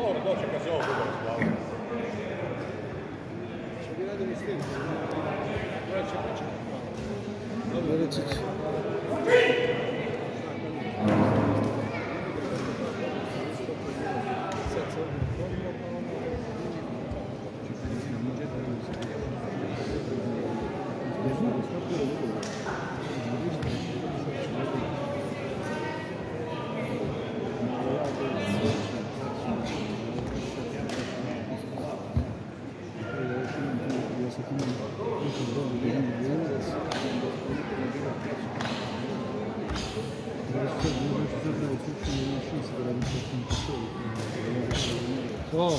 Dobro, doći kad se ovo bude razgledati. Što bi radili s tim? Vrčić. Oh!